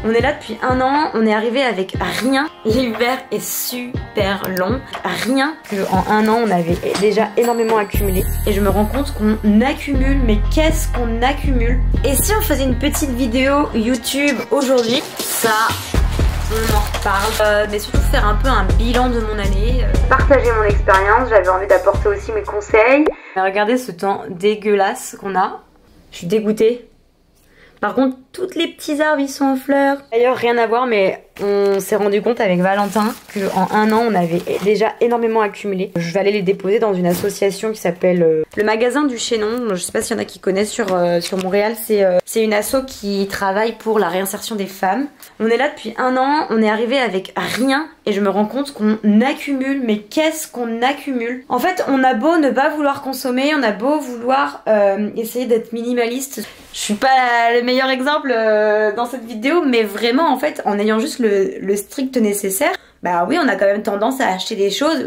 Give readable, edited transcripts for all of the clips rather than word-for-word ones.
On est là depuis 1 an, on est arrivé avec rien. L'hiver est super long. Rien qu'en 1 an on avait déjà énormément accumulé. Et je me rends compte qu'on accumule, mais qu'est-ce qu'on accumule? Et si on faisait une petite vidéo YouTube aujourd'hui, ça, on en reparle. Mais surtout faire un peu un bilan de mon année. Partager mon expérience, j'avais envie d'apporter aussi mes conseils. Regardez ce temps dégueulasse qu'on a. Je suis dégoûtée. Par contre, tous les petits arbres ils sont en fleurs. D'ailleurs, rien à voir, mais on s'est rendu compte avec Valentin qu'en 1 an on avait déjà énormément accumulé. Je vais aller les déposer dans une association qui s'appelle le Magasin du Chaînon. Je sais pas s'il y en a qui connaissent sur Montréal. C'est une asso qui travaille pour la réinsertion des femmes. On est là depuis 1 an, on est arrivé avec rien et je me rends compte qu'on accumule, mais qu'est-ce qu'on accumule? En fait, on a beau ne pas vouloir consommer, on a beau vouloir essayer d'être minimaliste. Je suis pas le meilleur exemple dans cette vidéo, mais vraiment en fait, en ayant juste le strict nécessaire, bah oui, on a quand même tendance à acheter des choses,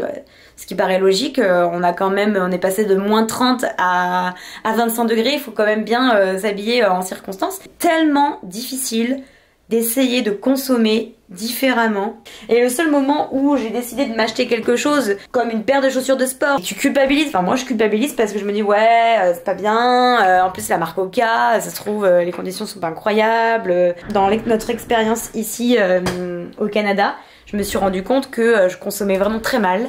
ce qui paraît logique. On est passé de moins 30 à 25 degrés, il faut quand même bien s'habiller en circonstances. Tellement difficile d'essayer de consommer différemment. Et le seul moment où j'ai décidé de m'acheter quelque chose comme une paire de chaussures de sport, tu culpabilises. Enfin moi je culpabilise parce que je me dis ouais c'est pas bien, en plus la marque Oka, ça se trouve les conditions sont pas incroyables. Dans notre expérience ici au Canada, je me suis rendu compte que je consommais vraiment très mal.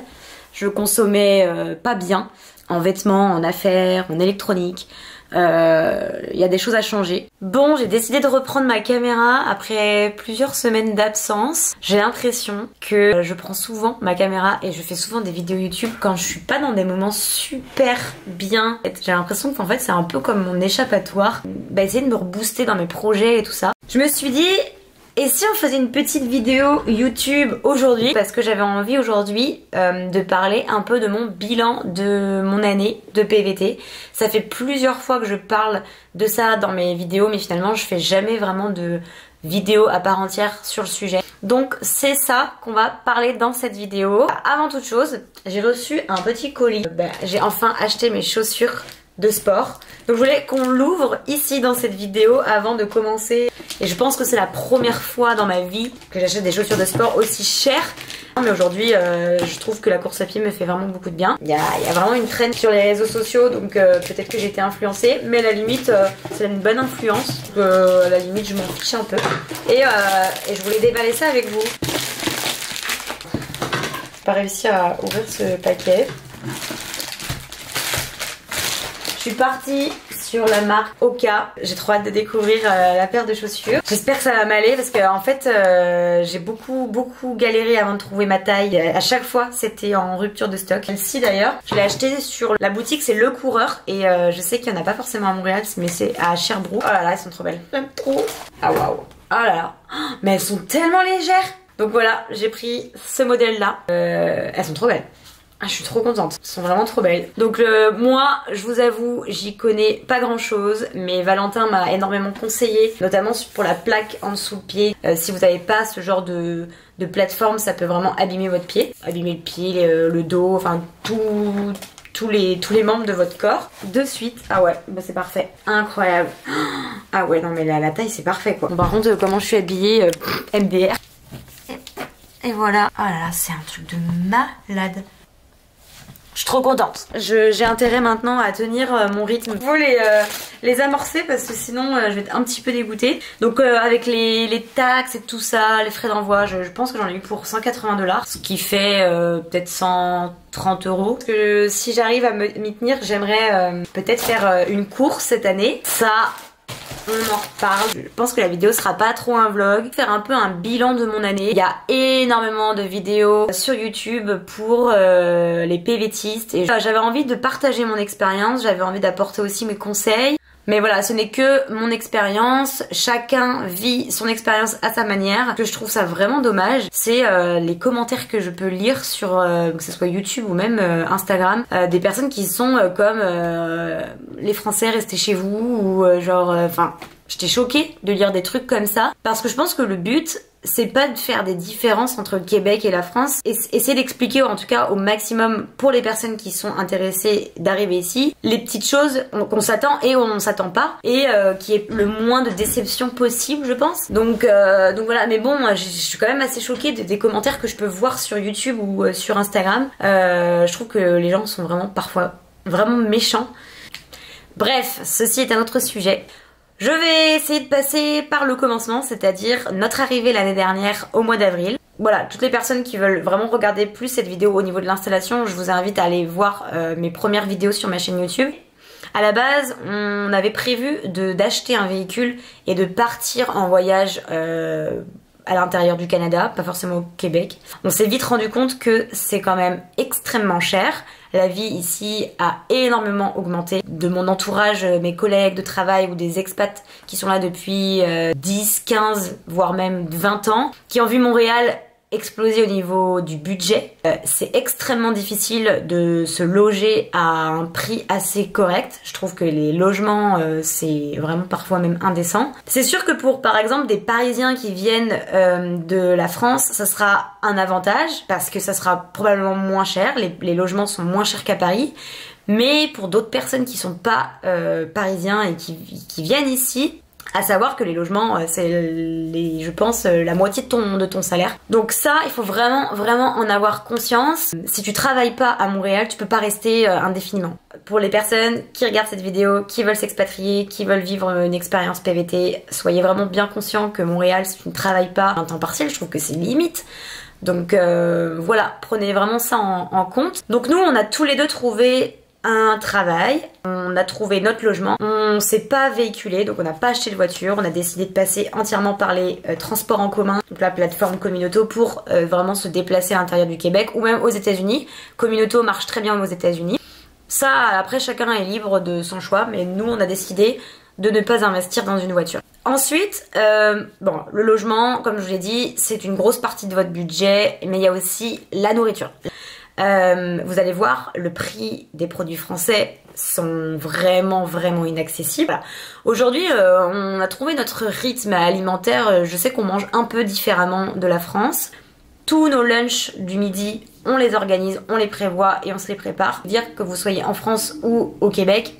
Je consommais pas bien en vêtements, en affaires, en électronique. Il y a des choses à changer. Bon, j'ai décidé de reprendre ma caméra après plusieurs semaines d'absence. J'ai l'impression que je prends souvent ma caméra et je fais souvent des vidéos YouTube quand je suis pas dans des moments super bien. J'ai l'impression qu'en fait c'est un peu comme mon échappatoire. Essayer de me rebooster dans mes projets et tout ça. Je me suis dit, et si on faisait une petite vidéo YouTube aujourd'hui? Parce que j'avais envie aujourd'hui de parler un peu de mon bilan de mon année de PVT. Ça fait plusieurs fois que je parle de ça dans mes vidéos, mais finalement je fais jamais vraiment de vidéo à part entière sur le sujet. Donc c'est ça qu'on va parler dans cette vidéo. Avant toute chose, j'ai reçu un petit colis. J'ai enfin acheté mes chaussures de sport. Donc je voulais qu'on l'ouvre ici dans cette vidéo avant de commencer. Et je pense que c'est la première fois dans ma vie que j'achète des chaussures de sport aussi chères. Mais aujourd'hui je trouve que la course à pied me fait vraiment beaucoup de bien. Il y a vraiment une trend sur les réseaux sociaux, donc peut-être que j'ai été influencée, mais à la limite c'est une bonne influence. À la limite je m'en fiche un peu. Et je voulais déballer ça avec vous. J'ai pas réussi à ouvrir ce paquet. Je suis partie sur la marque Oka. J'ai trop hâte de découvrir la paire de chaussures. J'espère que ça va m'aller parce que en fait j'ai beaucoup galéré avant de trouver ma taille. À chaque fois c'était en rupture de stock. Celle-ci d'ailleurs, je l'ai achetée sur la boutique, c'est Le Coureur. Et je sais qu'il n'y en a pas forcément à Montréal, mais c'est à Sherbrooke. Oh là là, elles sont trop belles. J'aime trop. Ah waouh. Oh là là. Mais elles sont tellement légères. Donc voilà, j'ai pris ce modèle là. Elles sont trop belles. Ah, je suis trop contente, elles sont vraiment trop belles. Donc moi, je vous avoue, j'y connais pas grand chose, mais Valentin m'a énormément conseillé, notamment pour la plaque en dessous le pied. Si vous n'avez pas ce genre de plateforme, ça peut vraiment abîmer votre pied. Abîmer le pied, le dos, enfin tous les membres de votre corps. De suite, ah ouais, bah c'est parfait, incroyable. Ah ouais, non mais la taille c'est parfait quoi. Bon, par contre, comment je suis habillée, MDR. Et voilà, oh là là, c'est un truc de malade. Je suis trop contente. J'ai intérêt maintenant à tenir mon rythme. Il faut les amorcer parce que sinon je vais être un petit peu dégoûtée. Donc avec les taxes et tout ça, les frais d'envoi, je pense que j'en ai eu pour 180 $, ce qui fait peut-être 130 €. Parce que si j'arrive à m'y tenir, j'aimerais peut-être faire une course cette année. Ça, on en reparle. Je pense que la vidéo sera pas trop un vlog. Faire un peu un bilan de mon année. Il y a énormément de vidéos sur YouTube pour les PVTistes. Et j'avais envie de partager mon expérience. J'avais envie d'apporter aussi mes conseils. Mais voilà, ce n'est que mon expérience. Chacun vit son expérience à sa manière. Ce que je trouve ça vraiment dommage, c'est les commentaires que je peux lire sur que ce soit YouTube ou même Instagram, des personnes qui sont comme les Français restez chez vous ou genre enfin J'étais choquée de lire des trucs comme ça parce que je pense que le but c'est pas de faire des différences entre le Québec et la France, essayer d'expliquer en tout cas au maximum pour les personnes qui sont intéressées d'arriver ici les petites choses qu'on s'attend et où on s'attend pas et qui est le moins de déception possible je pense. Donc voilà, mais bon je suis quand même assez choquée des commentaires que je peux voir sur YouTube ou sur Instagram. Je trouve que les gens sont vraiment parfois vraiment méchants. Bref, ceci est un autre sujet. Je vais essayer de passer par le commencement, c'est-à-dire notre arrivée l'année dernière au mois d'avril. Voilà, toutes les personnes qui veulent vraiment regarder plus cette vidéo au niveau de l'installation, je vous invite à aller voir mes premières vidéos sur ma chaîne YouTube. À la base, on avait prévu d'acheter un véhicule et de partir en voyage à l'intérieur du Canada, pas forcément au Québec. On s'est vite rendu compte que c'est quand même extrêmement cher. La vie ici a énormément augmenté. De mon entourage, mes collègues de travail ou des expats qui sont là depuis 10, 15, voire même 20 ans, qui ont vu Montréal exploser au niveau du budget. C'est extrêmement difficile de se loger à un prix assez correct. Je trouve que les logements, c'est vraiment parfois même indécent. C'est sûr que pour, par exemple, des Parisiens qui viennent de la France, ça sera un avantage parce que ça sera probablement moins cher. Les logements sont moins chers qu'à Paris. Mais pour d'autres personnes qui sont pas parisiens et qui viennent ici, à savoir que les logements, c'est je pense, la moitié de ton salaire. Donc ça, il faut vraiment en avoir conscience. Si tu travailles pas à Montréal, tu peux pas rester indéfiniment. Pour les personnes qui regardent cette vidéo, qui veulent s'expatrier, qui veulent vivre une expérience PVT, soyez vraiment bien conscients que Montréal, si tu ne travailles pas à un temps partiel, je trouve que c'est limite. Donc voilà, prenez vraiment ça en compte. Donc nous, on a tous les deux trouvé un travail, on a trouvé notre logement, on s'est pas véhiculé, donc on n'a pas acheté de voiture, on a décidé de passer entièrement par les transports en commun, donc la plateforme Communauto pour vraiment se déplacer à l'intérieur du Québec ou même aux États-Unis. Communauto marche très bien aux États-Unis. Ça, après chacun est libre de son choix, mais nous on a décidé de ne pas investir dans une voiture. Ensuite, bon, le logement, comme je vous l'ai dit, c'est une grosse partie de votre budget, mais il y a aussi la nourriture. Vous allez voir, le prix des produits français sont vraiment inaccessibles. Voilà. Aujourd'hui, on a trouvé notre rythme alimentaire. Je sais qu'on mange un peu différemment de la France. Tous nos lunchs du midi, on les organise, on les prévoit et on se les prépare. Dire que vous soyez en France ou au Québec,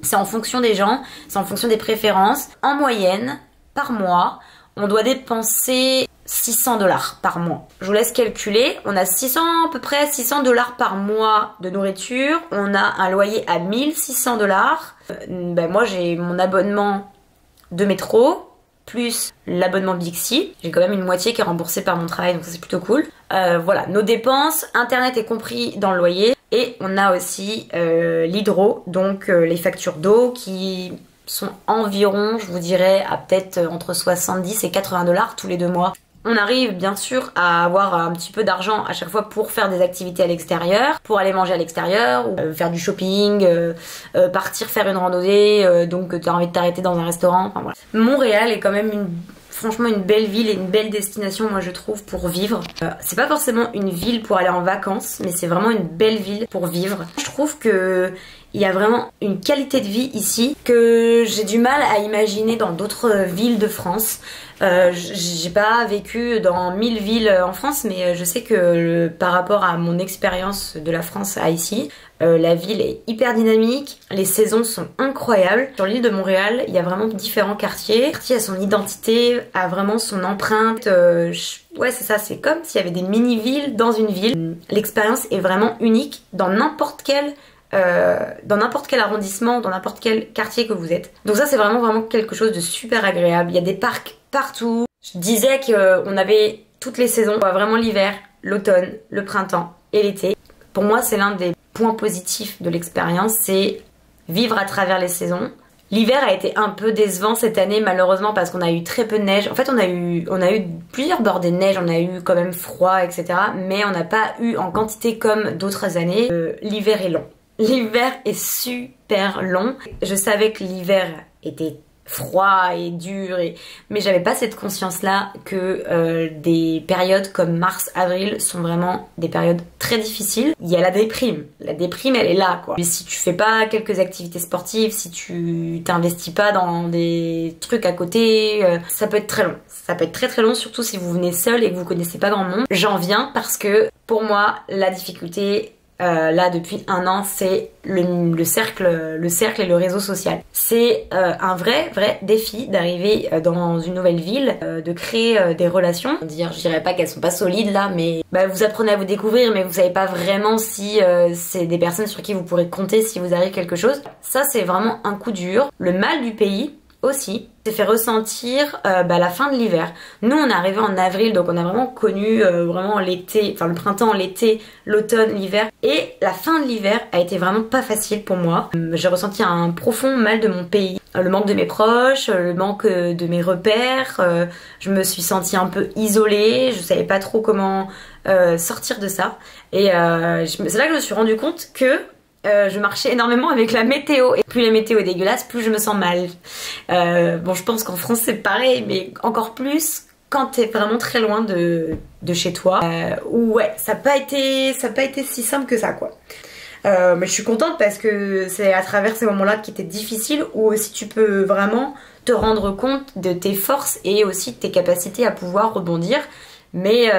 c'est en fonction des gens, c'est en fonction des préférences. En moyenne, par mois, on doit dépenser 600 $ par mois. Je vous laisse calculer. On a à peu près 600 $ par mois de nourriture. On a un loyer à 1600 $. Ben moi, j'ai mon abonnement de métro, plus l'abonnement Bixi. J'ai quand même une moitié qui est remboursée par mon travail, donc ça c'est plutôt cool. Voilà, nos dépenses, internet est compris dans le loyer. Et on a aussi l'hydro, donc les factures d'eau qui sont environ, je vous dirais, à peut-être entre 70 et 80 $ tous les 2 mois. On arrive bien sûr à avoir un petit peu d'argent à chaque fois pour faire des activités à l'extérieur, pour aller manger à l'extérieur, ou faire du shopping, partir faire une randonnée, donc tu as envie de t'arrêter dans un restaurant, enfin voilà. Montréal est quand même franchement une belle ville et une belle destination, moi je trouve, pour vivre. C'est pas forcément une ville pour aller en vacances, mais c'est vraiment une belle ville pour vivre. Je trouve que il y a vraiment une qualité de vie ici que j'ai du mal à imaginer dans d'autres villes de France. J'ai pas vécu dans 1000 villes en France, mais je sais que par rapport à mon expérience de la France à ici, la ville est hyper dynamique, les saisons sont incroyables. Sur l'île de Montréal, il y a vraiment différents quartiers. Le quartier a son identité, a vraiment son empreinte. Ouais, c'est ça, c'est comme s'il y avait des mini-villes dans une ville. L'expérience est vraiment unique dans n'importe quel arrondissement, dans n'importe quel quartier que vous êtes. Donc ça c'est vraiment quelque chose de super agréable. Il y a des parcs partout. Je disais qu'on avait toutes les saisons. On voit vraiment l'hiver, l'automne, le printemps et l'été. Pour moi c'est l'un des points positifs de l'expérience, c'est vivre à travers les saisons. L'hiver a été un peu décevant cette année malheureusement parce qu'on a eu très peu de neige. En fait on a eu plusieurs bordées de neige, on a eu quand même froid etc. Mais on n'a pas eu en quantité comme d'autres années. L'hiver est long. L'hiver est super long. Je savais que l'hiver était froid et dur, mais j'avais pas cette conscience là que des périodes comme mars, avril sont vraiment des périodes très difficiles. Il y a la déprime elle est là quoi. Mais si tu fais pas quelques activités sportives, si tu t'investis pas dans des trucs à côté, ça peut être très long. Ça peut être très très long, surtout si vous venez seul et que vous connaissez pas grand monde. J'en viens parce que pour moi la difficulté là depuis un an, c'est le cercle et le réseau social. C'est un vrai défi d'arriver dans une nouvelle ville, de créer des relations. Je dirais pas qu'elles sont pas solides là, mais vous apprenez à vous découvrir, mais vous savez pas vraiment si c'est des personnes sur qui vous pourrez compter si vous arrive quelque chose. Ça c'est vraiment un coup dur. Le mal du pays aussi, c'est fait ressentir la fin de l'hiver. Nous on est arrivé en avril, donc on a vraiment connu vraiment l'été, enfin le printemps, l'été, l'automne, l'hiver, et la fin de l'hiver a été vraiment pas facile pour moi. J'ai ressenti un profond mal de mon pays, le manque de mes proches, le manque de mes repères, je me suis sentie un peu isolée, je savais pas trop comment sortir de ça, et c'est là que je me suis rendu compte que je marchais énormément avec la météo, et plus la météo est dégueulasse, plus je me sens mal. Bon, je pense qu'en France c'est pareil, mais encore plus quand t'es vraiment très loin de chez toi. Ouais, ça n'a pas été si simple que ça quoi. Mais je suis contente parce que c'est à travers ces moments-là qui étaient difficiles où aussi tu peux vraiment te rendre compte de tes forces et aussi de tes capacités à pouvoir rebondir. Mais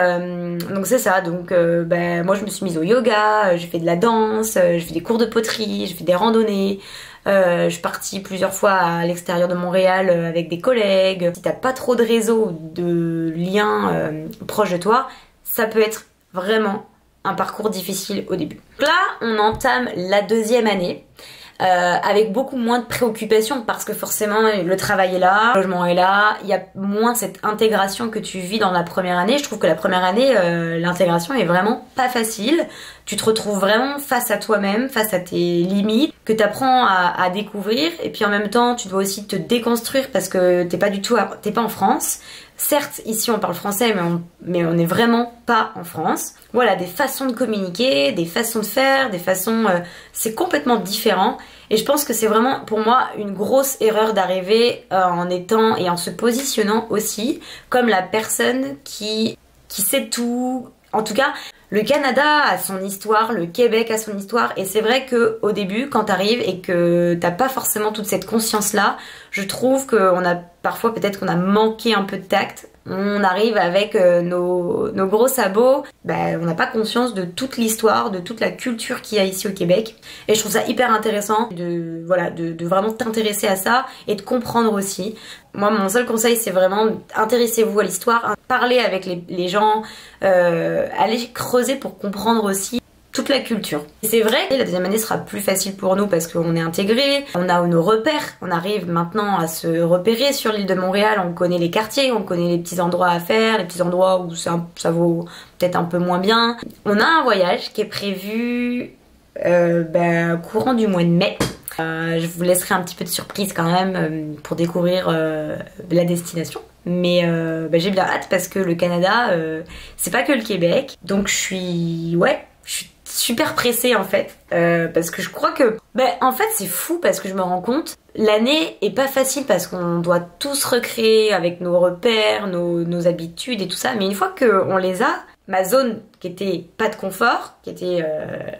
donc c'est ça, donc moi je me suis mise au yoga, j'ai fait de la danse, j'ai fait des cours de poterie, j'ai fait des randonnées, je suis partie plusieurs fois à l'extérieur de Montréal avec des collègues. Si t'as pas trop de réseau, de liens proches de toi, ça peut être vraiment un parcours difficile au début. Donc là on entame la deuxième année. Avec beaucoup moins de préoccupations parce que forcément le travail est là, le logement est là, il y a moins cette intégration que tu vis dans la première année. Je trouve que la première année, l'intégration est vraiment pas facile. Tu te retrouves vraiment face à toi-même, face à tes limites, que tu apprends à découvrir, et puis en même temps tu dois aussi te déconstruire parce que t'es pas en France. Certes, ici on parle français, mais on n'est vraiment pas en France. Voilà, des façons de communiquer, des façons de faire, des façons... c'est complètement différent. Et je pense que c'est vraiment, pour moi, une grosse erreur d'arriver en étant et en se positionnant aussi comme la personne qui sait tout. En tout cas, le Canada a son histoire, le Québec a son histoire, et c'est vrai que au début, quand t'arrives et que t'as pas forcément toute cette conscience-là, je trouve qu'on a parfois peut-être qu'on a manqué un peu de tact. On arrive avec nos gros sabots, on n'a pas conscience de toute l'histoire, de toute la culture qu'il y a ici au Québec. Et je trouve ça hyper intéressant de vraiment t'intéresser à ça et de comprendre aussi. Moi, mon seul conseil, c'est vraiment intéressez-vous à l'histoire, parlez avec les gens, allez creuser pour comprendre aussi toute la culture. Et c'est vrai que la deuxième année sera plus facile pour nous parce qu'on est intégrés, on a nos repères, on arrive maintenant à se repérer sur l'île de Montréal, on connaît les quartiers, on connaît les petits endroits à faire, les petits endroits où ça vaut peut-être un peu moins bien. On a un voyage qui est prévu courant du mois de mai. Je vous laisserai un petit peu de surprise quand même pour découvrir la destination. Mais j'ai bien hâte parce que le Canada, c'est pas que le Québec. Donc je suis super pressée en fait parce que je crois que en fait c'est fou parce que je me rends compte l'année est pas facile parce qu'on doit tous recréer avec nos repères, nos habitudes et tout ça, mais une fois qu'on les a, ma zone qui était pas de confort, qui était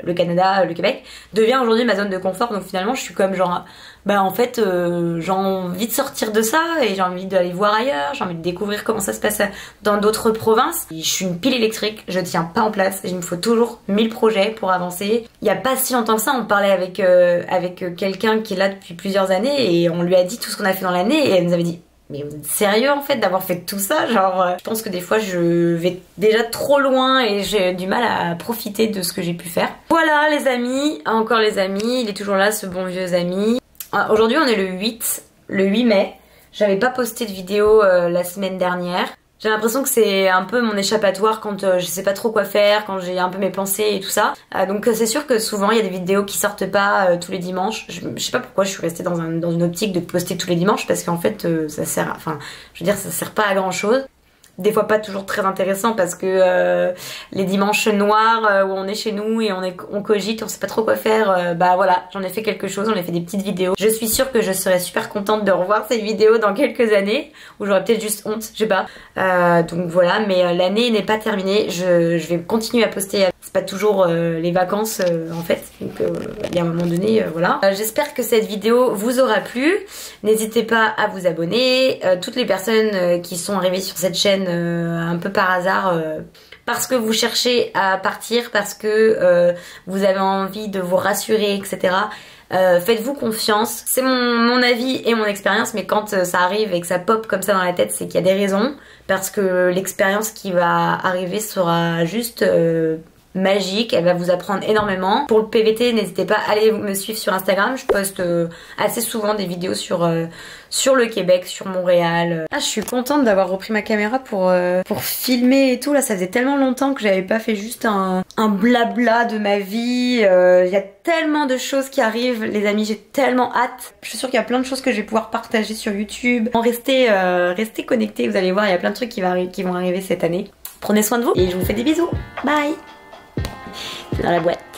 le Canada, le Québec, devient aujourd'hui ma zone de confort. Donc finalement je suis comme genre j'ai envie de sortir de ça et j'ai envie d'aller voir ailleurs, j'ai envie de découvrir comment ça se passe dans d'autres provinces. Je suis une pile électrique, je tiens pas en place, il me faut toujours 1000 projets pour avancer. Il y a pas si longtemps que ça, on parlait avec quelqu'un qui est là depuis plusieurs années et on lui a dit tout ce qu'on a fait dans l'année et elle nous avait dit mais vous êtes sérieux en fait d'avoir fait tout ça? Genre, je pense que des fois je vais déjà trop loin et j'ai du mal à profiter de ce que j'ai pu faire. Voilà les amis, encore les amis, il est toujours là ce bon vieux ami. Aujourd'hui on est le 8 mai. J'avais pas posté de vidéo la semaine dernière. J'ai l'impression que c'est un peu mon échappatoire quand je sais pas trop quoi faire, quand j'ai un peu mes pensées et tout ça. Donc c'est sûr que souvent il y a des vidéos qui sortent pas tous les dimanches. Je sais pas pourquoi je suis restée dans une optique de poster tous les dimanches parce qu'en fait ça sert, ça sert pas à grand chose. des fois pas toujours très intéressant parce que les dimanches noirs où on est chez nous et on cogite, on sait pas trop quoi faire, bah voilà, j'en ai fait quelque chose, j'en ai fait des petites vidéos. Je suis sûre que je serais super contente de revoir ces vidéos dans quelques années, où j'aurais peut-être juste honte, je sais pas. Donc voilà, mais l'année n'est pas terminée, je vais continuer à poster. C'est pas toujours les vacances en fait, donc il y a un moment donné, voilà. J'espère que cette vidéo vous aura plu. N'hésitez pas à vous abonner. Toutes les personnes qui sont arrivées sur cette chaîne un peu par hasard, parce que vous cherchez à partir, parce que vous avez envie de vous rassurer, etc. Faites-vous confiance. C'est mon avis et mon expérience, mais quand ça arrive et que ça pop comme ça dans la tête, c'est qu'il y a des raisons, parce que l'expérience qui va arriver sera juste magique, elle va vous apprendre énormément. Pour le PVT, n'hésitez pas à aller me suivre sur Instagram, je poste assez souvent des vidéos sur le Québec, sur Montréal. Ah, je suis contente d'avoir repris ma caméra pour filmer et tout, là ça faisait tellement longtemps que j'avais pas fait juste un blabla de ma vie. Il y a tellement de choses qui arrivent les amis, j'ai tellement hâte. Je suis sûre qu'il y a plein de choses que je vais pouvoir partager sur YouTube. Restez connectés, vous allez voir, il y a plein de trucs qui vont arriver cette année. Prenez soin de vous et je vous fais des bisous. Bye. C'est dans la boîte.